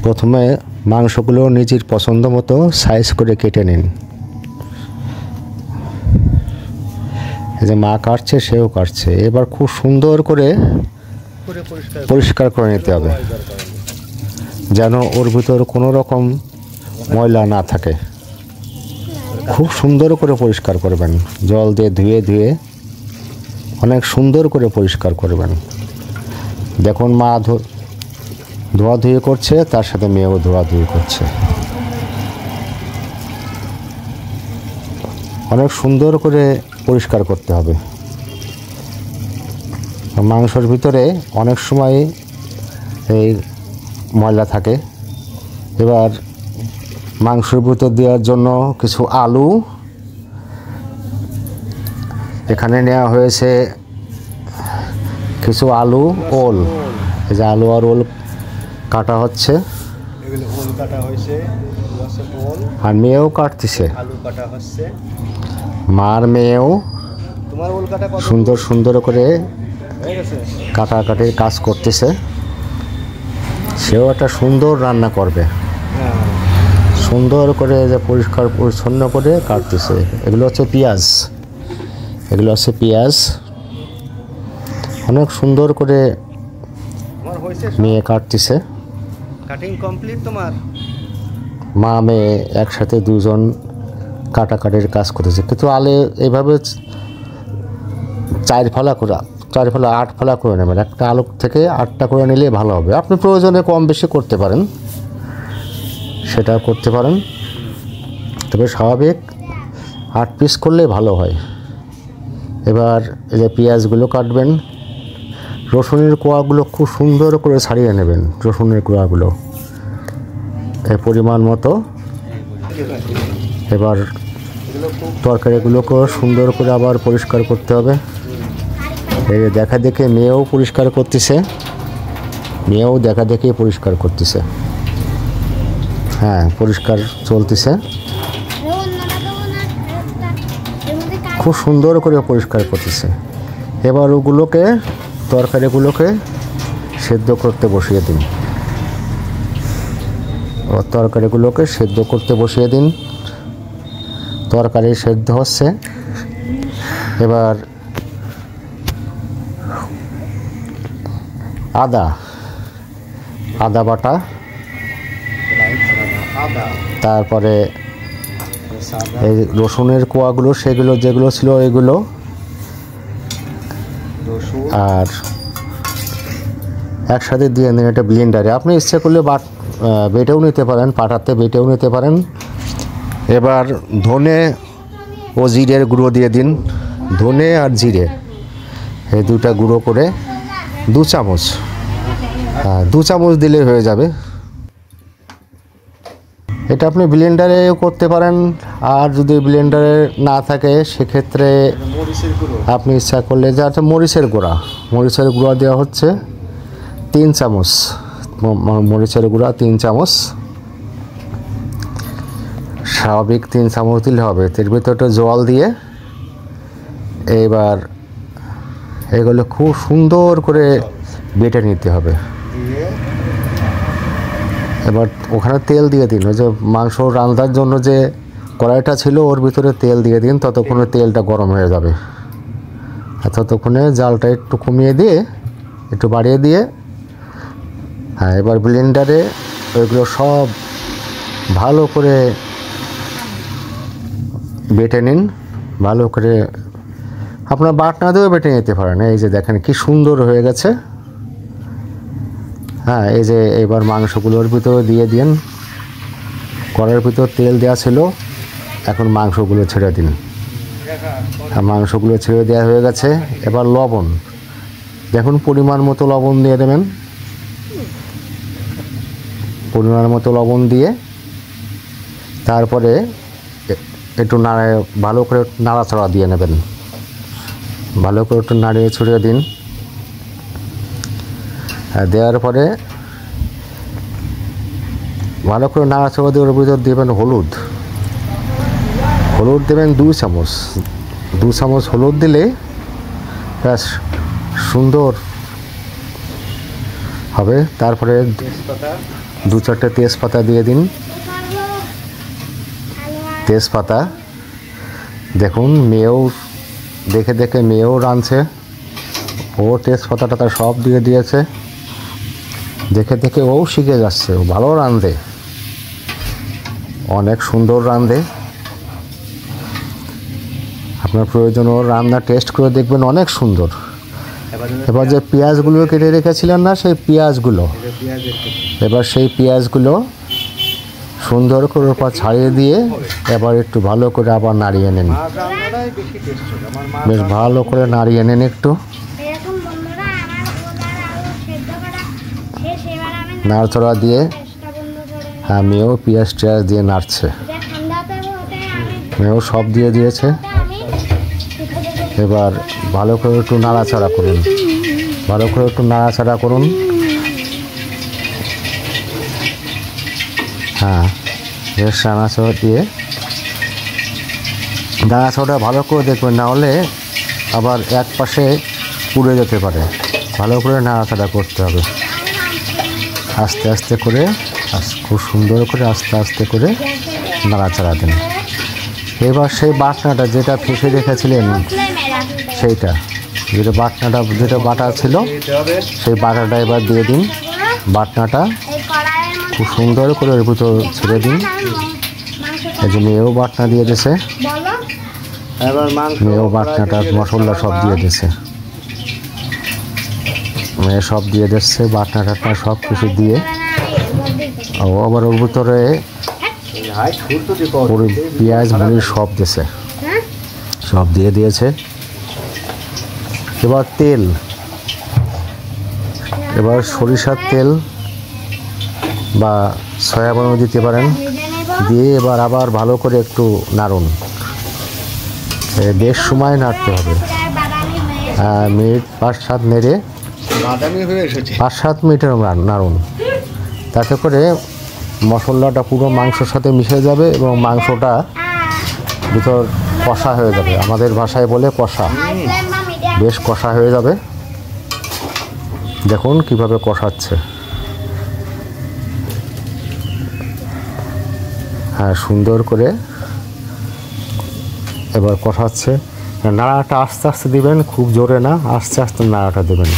প্রথমে মাংসগুলো নিজের পছন্দ মতো সাইজ করে কেটে নিন। এই যে মা কাটছে, সেও কাটছে। এবার খুব সুন্দর করে পরিষ্কার করে নিতে হবে, যেন ওর ভিতর কোনো রকম ময়লা না থাকে। খুব সুন্দর করে পরিষ্কার করবেন, জল দিয়ে ধুয়ে ধুয়ে অনেক সুন্দর করে পরিষ্কার করবেন। দেখুন মা ধোয়াধুয়ি করছে, তার সাথে মেয়েও ধোয়াধুয়ি করছে। অনেক সুন্দর করে পরিষ্কার করতে হবে। মাংসের ভিতরে অনেক সময় এই ময়লা থাকে। এবার মাংসের ভিতর দেওয়ার জন্য কিছু আলু এখানে নেওয়া হয়েছে, কিছু আলু, ওল। এই যে আলু আর ওল কাটা হচ্ছে, আর মেয়েও কাটতেছে। মার মেয়েও সুন্দর সুন্দর করে কাটাকাটির কাজ করতেছে। সেও একটা সুন্দর রান্না করবে, সুন্দর করে যে পরিষ্কার পরিচ্ছন্ন করে কাটতেছে। এগুলো হচ্ছে পেঁয়াজ, এগুলো হচ্ছে পেঁয়াজ। অনেক সুন্দর করে মেয়ে কাটতেছে। কাটিং কমপ্লিট তোমার? মা মেয়ে একসাথে দুজন কাটাকাটির কাজ করতেছে। কিন্তু আলে এইভাবে 4 ফালা করে, 4 ফালা 8 ফালা করে নেবেন। একটা আলু থেকে 8টা করে নিলে ভালো হবে। আপনি প্রয়োজনে কম বেশি করতে পারেন, সেটা করতে পারেন, তবে স্বাভাবিক 8 পিস করলে ভালো হয়। এবার এই যে পেঁয়াজগুলো কাটবেন, রসুনের কোয়াগুলো খুব সুন্দর করে ছাড়িয়ে নেবেন। রসুনের কোয়াগুলো এই পরিমাণ মতো। এবার তরকারিগুলোকে সুন্দর করে আবার পরিষ্কার করতে হবে। এই দেখা দেখে মেয়েও পরিষ্কার করতেছে, মেয়েও দেখা দেখে পরিষ্কার করতেছে। হ্যাঁ, পরিষ্কার চলতেছে, খুব সুন্দর করে পরিষ্কার করতেছে। এবার ওগুলোকে, তরকারিগুলোকে সেদ্ধ করতে বসিয়ে দিন। তরকারিগুলোকে সেদ্ধ করতে বসিয়ে দিন। তরকারি সেদ্ধ হচ্ছে। এবার আদা বাটা, তারপরে এই রসুনের কোয়াগুলো, সেগুলো যেগুলো ছিল এগুলো, আর একসাথে দিয়ে নিন এটা ব্লেন্ডারে। আপনি ইচ্ছে করলে বেটেও নিতে পারেন, পাটাতে বেটেও নিতে পারেন। এবার ধনে ও জিরের গুঁড়ো দিয়ে দিন। ধনে আর জিরে এই দুটা গুঁড়ো করে 2 চামচ, 2 চামচ দিলে হয়ে যাবে। এটা আপনি ব্লেন্ডারেও করতে পারেন, আর যদি ব্লেন্ডারে না থাকে সেক্ষেত্রে আপনি ইচ্ছা করলে যে আছে মরিচের গুঁড়া দেওয়া হচ্ছে 3 চামচ। মরিচের গুঁড়া 3 চামচ, স্বাভাবিক 3 চামচ দিলে হবে। এর ভিতরে জল দিয়ে এবার এগুলো খুব সুন্দর করে বেটে নিতে হবে। এবার ওখানে তেল দিয়ে দিন। ওই যে মাংস রান্নার জন্য যে কড়াইটা ছিল ওর ভিতরে তেল দিয়ে দিন, ততক্ষণে তেলটা গরম হয়ে যাবে। আর ততক্ষণে জালটা একটু কমিয়ে দিয়ে, একটু বাড়িয়ে দিয়ে, হ্যাঁ, এবার ব্লেন্ডারে ওইগুলো সব ভালো করে বেটে নিন। ভালো করে আপনার বাটনা দিয়েও বেটে নিতে পারেন। এই যে দেখেন কি সুন্দর হয়ে গেছে। হ্যাঁ, এই যে এবার মাংসগুলোর ভিতরে দিয়ে দিন। কড়াইয়ের ভিতর তেল দেওয়া ছিল, এখন মাংসগুলো ছেড়ে দিন। মাংসগুলো ছেড়ে দেওয়া হয়ে গেছে। এবার লবণ দেখুন, পরিমাণ মতো লবণ দিয়ে দেবেন। পরিমাণ মতো লবণ দিয়ে তারপরে একটু ভালো করে নাড়াচাড়া দিয়ে নেবেন। ভালো করে একটু নাড়িয়ে ছড়িয়ে দিন। দেওয়ার পরে ভালো করে নাড়াচাড়া দিয়ে ওর ভিতর দেবেন হলুদ দেবেন 2 চামচ। 2 চামচ হলুদ দিলে ব্যাস সুন্দর হবে। তারপরে তেজপাতা, 2-4টে তেজপাতা দিয়ে দিন। তেজপাতা দেখুন মেয়েও দেখে দেখে মেয়েও রাঁধছে, ও তেজপাতাটা তার সব দিয়ে দিয়েছে। দেখে দেখে ও শিখে যাচ্ছে, ও ভালো রাঁধে, অনেক সুন্দর রাঁধে। আপনার প্রয়োজন ওর রান্না টেস্ট করে দেখবেন, অনেক সুন্দর। এবার যে পেঁয়াজগুলো কেটে রেখেছিলেন না, সেই পেঁয়াজগুলো এবার সেই পেঁয়াজগুলো সুন্দর করে ওর পর ছাড়িয়ে দিয়ে এবার একটু ভালো করে আবার নাড়িয়ে নেন। মাছ রান্নাটাই বেশি টেস্ট হবে। আমার মা বেশ ভালো করে নাড়িয়ে নেন একটু। এরকম বন্ধুরা আমার ওদার আলু সেদ্ধ করা শেষ, এবার আমি নাড়াচড়া দিয়ে গ্যাসটা বন্ধ করে আমিও পেঁয়াজ টেয়াজ দিয়ে নাড়ছে, যে ঠান্ডাতে বলতে আমি মেয়েও সব দিয়ে দিয়েছে। এবার ভালো করে একটু নাড়াচাড়া করুন, ভালো করে একটু নাড়াচাড়া করুন। হ্যাঁ, বেশ নাড়াচাড়া দিয়ে নাড়াচাড়া ভালো করে দেখবেন, না হলে আবার এক পাশে পুড়ে যেতে পারে। ভালো করে নাড়াচাড়া করতে হবে, আস্তে আস্তে করে, খুব সুন্দর করে আস্তে আস্তে করে নাড়াচাড়া দেন। এবার সেই বাটনাটা যেটা ফেসে রেখেছিলেন, সেইটা যেটা বাটনাটা যেটা বাটা ছিল, দিতে হবে। সেই বাটাটা এবার দিয়ে দিন। বাটনাটা এই কড়াইয়ের মধ্যে খুব সুন্দর করে এর ভিতর ছেড়ে দিন। এই যে মেয়েও বাটনা দিয়ে দিয়েছে, বলো এবার মাংস মেয়েও বাটনাটা মশলা সব দিয়ে দিয়েছে, মেয়ে সব দিয়ে দিচ্ছে বাটনাটা সব কিছু দিয়ে। ও আবার ওর ভিতরে হাই ছুটতো দি পুরো পেঁয়াজ মুড়ি সব দিয়েছে, হ্যাঁ সব দিয়ে দিয়েছে। এবার তেল, এবার সরিষার তেল বা সয়াবিনও দিতে পারেন, ভেজে নেব। দিয়ে এবার আবার ভালো করে একটু নাড়ুন। বেশ সময় নাড়তে হবে, প্রায় বাদামি হয়ে মিনিট 5-7 নেড়ে বাদামি হয়ে এসেছে। 5-7 মিনিটের নাড়ুন। তাতে করে মশলাটা পুরো মাংসর সাথে মিশে যাবে এবং মাংসটা ভিতর কষা হয়ে যাবে, আমাদের ভাষায় বলে কষা, হাই ফ্লেম বা মিডিয়াম বেশ কষা হয়ে যাবে। দেখুন কিভাবে কষাচ্ছে, হ্যাঁ সুন্দর করে এবার কষাচ্ছে। নাড়াটা আস্তে আস্তে দিবেন, খুব জোরে না, আস্তে আস্তে নাড়াটা দেবেন।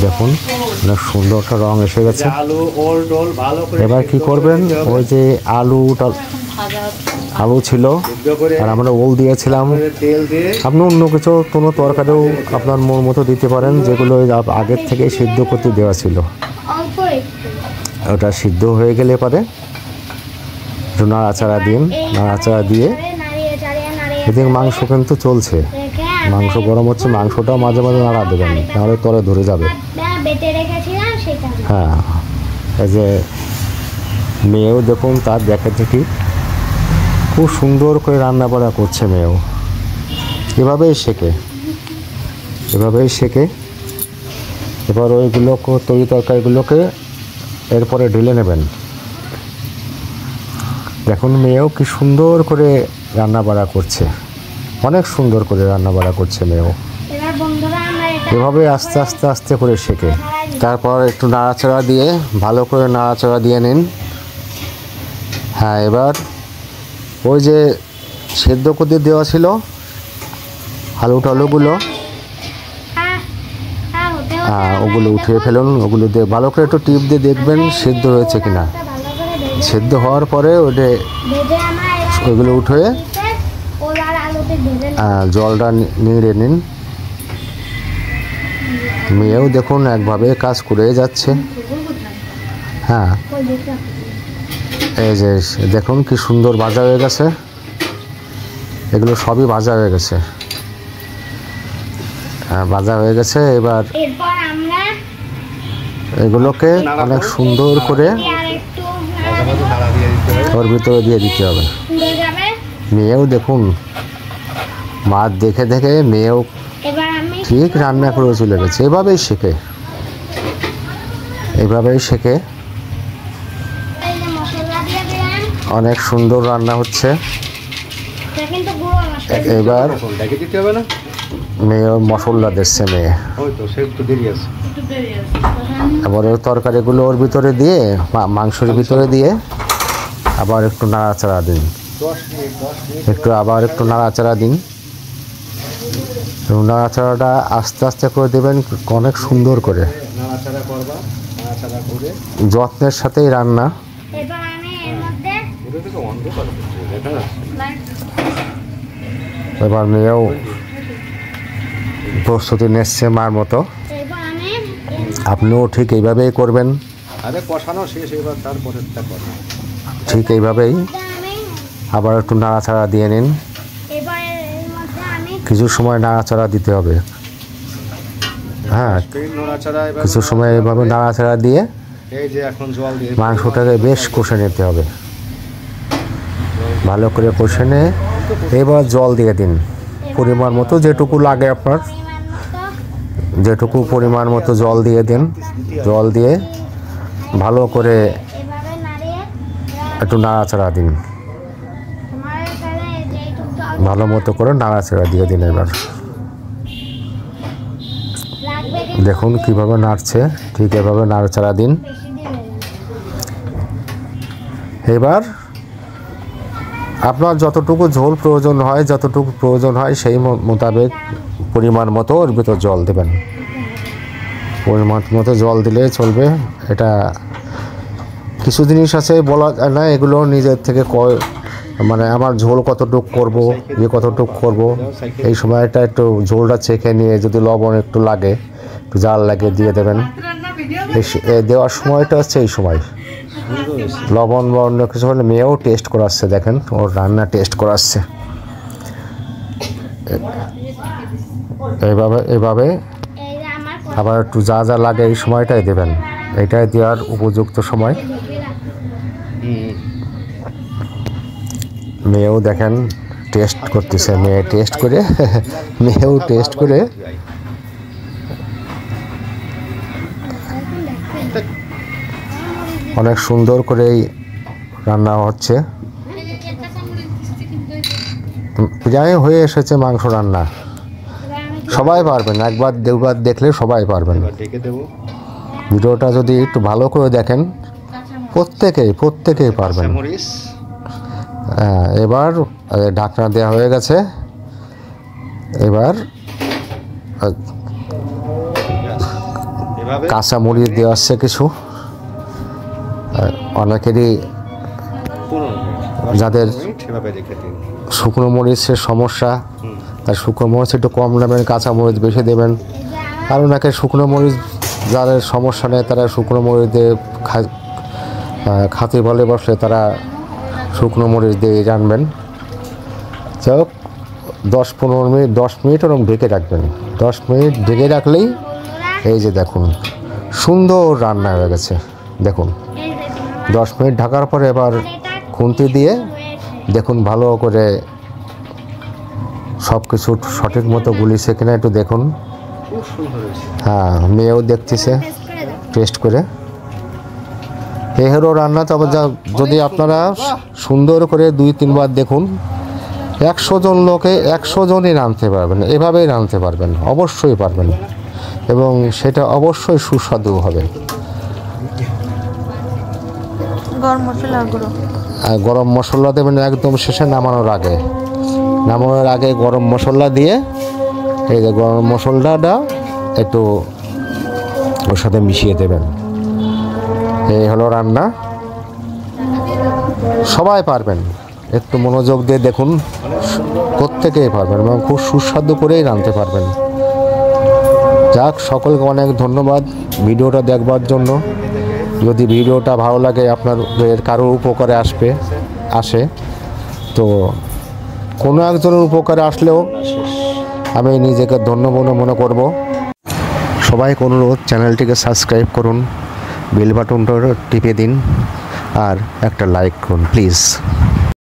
দেখুন অনেক সুন্দর একটা রং এসে গেছে। আলু ওল ডোল ভালো করে এবার কি করবেন, ওই যে আলু ছিল সিদ্ধ করে আর আমরা ওল দিয়েছিলাম, তেল দিয়ে আপনি অন্য কিছু কোনো তরকারিও আপনার মন মতো দিতে পারেন, যেগুলো আগের থেকে সিদ্ধ করতে দেওয়া ছিল। অল্প একটু ওটা সিদ্ধ হয়ে গেলে পরে একটু নাড়াচাড়া দিন, নাড়াচাড়া দিয়ে নাড়িয়ে চাড়িয়ে নাড়িয়ে এদিকে মাংস কিন্তু চলছে, রেখে মাংস গরম হচ্ছে, মাংসটাও মাঝে মাঝে নাড়া দেবেন, নাহলে তলে ধরে যাবে। বেটে রেখেছিলাম সেটা হ্যাঁ, এই যে মেয়েও দেখুন তার দেখে দেখি খুব সুন্দর করে রান্না বান্না করছে মেয়েও, এভাবেই শেখে, এভাবেই শেখে। এবার ওইগুলোকে তরি তরকারিগুলোকে এরপরে ঢেলে নেবেন। দেখুন মেয়েও কি সুন্দর করে রান্না বাড়া করছে, অনেক সুন্দর করে রান্না বাড়া করছে মেয়েও। এবার বন্ধুরা আমরা এটা এভাবে আস্তে আস্তে আস্তে করে শেখে। তারপর একটু নাড়াচাড়া দিয়ে ভালো করে নাড়াচাড়া দিয়ে নিন। হ্যাঁ, এবার ওই যে সেদ্ধ করতে দেওয়া ছিল আলু টালুগুলো, হ্যাঁ হ্যাঁ হতে ওগুলো উঠিয়ে ফেলুন, ওগুলো দিয়ে ভালো করে একটু টিপ দিয়ে দেখবেন সেদ্ধ হয়েছে কিনা। ভালো করে ভেজে সেদ্ধ হওয়ার পরে ওটা ভেজে আমরা এবার ওইগুলো উঠে ওল আর আলুতে ভেজে জলটা নিয়ে নিন। মেয়েও দেখুন একভাবে কাজ করে যাচ্ছে। হ্যাঁ, এই যে দেখুন কি সুন্দর ভাজা হয়ে গেছে, এগুলো সবই ভাজা হয়ে গেছে, ভাজা হয়ে গেছে। এবার এরপর আমরা এগুলোকে অনেক সুন্দর করে আর একটু নাড়া দিয়ে দিতে হবে। ওর ভিতরে দিয়ে দিতে হবে। ফুলে যাবে। মেয়েও দেখুন মাছ দেখে দেখে মেয়েও এবার আমি ঠিক রান্না করে চলে গেছে, এভাবেই শেখে, এভাবেই শেখে। এই যে মশলা দিয়ে দিলাম, অনেক সুন্দর রান্না হচ্ছে। এটা কিন্তু গুঁড়ো মশলা। এবার ফোনটাকে দিতে হবে না? মেয়ে মশলা দিচ্ছে মেয়ে। ওই তো সে একটু দেরি আছে। এবার ওই তরকারিগুলো ওর ভিতরে দিয়ে মাংসের ভিতরে দিয়ে আবার একটু নাড়াচাড়া দিন, 10 মিনিট একটু আবার একটু নাড়াচাড়া দিন। এবং নাড়াচাড়াটা আস্তে আস্তে করে দেবেন, অনেক সুন্দর করে, নাড়াচাড়া করবা, নাড়াচাড়া করে যত্নের সাথেই রান্না। এবার আমি এর মধ্যে ওটা থেকে অন্ধকার হচ্ছে, দেখা যাচ্ছে। এবার মেয়েও প্রস্তুতি নিচ্ছে মার মতো। এবার আমি আপনিও ঠিক এইভাবেই করবেন, আরে কষানো শেষ, এবার তারপরেরটা করো। ঠিক এইভাবেই আমি আবার একটু নাড়াচাড়া দিয়ে নিন। এবার এর মধ্যে আমি কিছু সময় নাড়াচাড়া দিতে হবে। হ্যাঁ, স্পিড নাড়াচাড়া এবার কিছু সময় এইভাবে নাড়াচাড়া দিয়ে এই যে এখন জল দিয়ে মাংসটাকে বেশ কষে নিতে হবে, ভালো করে কষে নিয়ে এবার জল দিয়ে দিন পরিমাণ মতো, যেটুকু লাগে আপনার, পরিমাণ মতো যেটুকু পরিমাণ মতো জল দিয়ে দিন। জল দিয়ে ভালো করে এভাবে নাড়িয়ে একটু নাড়াচাড়া দিন, তোমার তাহলে যেইটুকু জল ভালো মতো করে নাড়াচাড়া দিয়ে দিন। এবার লাগবে দেখুন কিভাবে নাড়ছে, ঠিক এভাবে নাড়াচাড়া দিন। বেশি দিবে না। এবার আপনার যতটুকু ঝোল প্রয়োজন হয়, যতটুকু প্রয়োজন হয় সেই মোতাবেক পরিমাণ মতো ওর ভিতর জল দেবেন। পরিমাণ মতো জল দিলে চলবে। এটা কিছু জিনিস আছে বলা যায় না, এগুলো নিজের থেকে মানে আমার ঝোল কতটুকু করব, কতটুকু করব, এই সময়টা একটু ঝোলটা চেখে নিয়ে যদি লবণ একটু লাগে, একটু জাল লাগে দিয়ে দেবেন। এই দেওয়ার সময়টা হচ্ছে এই সময়। লবণ বা অন্য কিছু হলে মেয়েও টেস্ট করাচ্ছে, দেখেন ওর রান্না টেস্ট করাচ্ছে। এইভাবে এই যে আমার আবার একটু যা যা লাগে এই সময়টাই দেবেন, এটাই দেওয়ার উপযুক্ত সময়। ঢেকে রাখো। মেয়েও দেখেন টেস্ট করতেছে, মেয়ে টেস্ট করে মেয়েও টেস্ট করে অনেক সুন্দর করেই রান্না হচ্ছে। প্রায় হয়ে এসেছে মাংস রান্না, এবার আমি সবাই পারবেন, একবার দুবার দেখলে সবাই পারবেন। এবার ঢেকে দেবো। ভিডিওটা যদি একটু ভালো করে দেখেন প্রত্যেকেই পারবেন। মরিচ হ্যাঁ, এবার ঢাকনা দেওয়া হয়ে গেছে। এবার এভাবে কাঁচা মরিচ দেওয়া হচ্ছে কিছু। অনেকেরই 15 মিনিট, যাদের 10 মিনিট এভাবে রেখে দিন। শুকনো মরিচের সমস্যা, তার শুকনো মরিচ একটু কম নেবেন, কাঁচা মরিচ বেশি দেবেন। আর ওনাকে শুকনো মরিচ যাদের সমস্যা নেই তারা শুকনো মরিচ দিয়ে খাতে বলে বসলে তারা শুকনো মরিচ দিয়ে রানবেন। যাই হোক 10-15 মিনিট, 10 মিনিট ওরকম ঢেকে রাখবেন। 10 মিনিট ঢেকে রাখলেই এই যে দেখুন সুন্দর রান্না হয়ে গেছে। দেখুন এই যে 10 মিনিট ঢাকার পরে এবার খুন্তি দিয়ে দেখুন ভালো করে সব কিছু সঠিক মতো গুলিছে কিনা একটু দেখুন। খুব সুন্দর হয়েছে। হ্যাঁ, মেয়েও দেখতেছে টেস্ট করে দাও। টেস্ট করে। এই হলো রান্না। তবে যদি আপনারা সুন্দর করে 2-3 বার দেখুন, 100 জন লোকে 100 জনই রাঁধতে পারবেন, এভাবেই রাঁধতে পারবেন, অবশ্যই পারবেন, এবং সেটা অবশ্যই সুস্বাদু হবে। গরম মশলা গুঁড়ো, আর গরম মশলা দেবেন একদম শেষে নামানোর আগে। নামানোর আগে গরম মশলা দিয়ে এই যে গরম মশলাটা একটু ওর সাথে মিশিয়ে দেবেন। এই হলো রান্না, সবাই পারবেন, একটু মনোযোগ দিয়ে দেখুন, প্রত্যেকেই পারবেন এবং খুব সুস্বাদু করেই রাঁধতে পারবেন। যাক, সকলকে অনেক ধন্যবাদ ভিডিওটা দেখবার জন্য। যদি ভিডিওটা ভালো লাগে, আপনাদের কারোর উপকারে আসে তো কোনো একজনের উপকারে আসলেও আমি নিজেকে ধন্য মনে করব। সবাইকে অনুরোধ, চ্যানেলটিকে সাবস্ক্রাইব করুন, বেল বাটনটা টিপে দিন আর একটা লাইক করুন প্লিজ।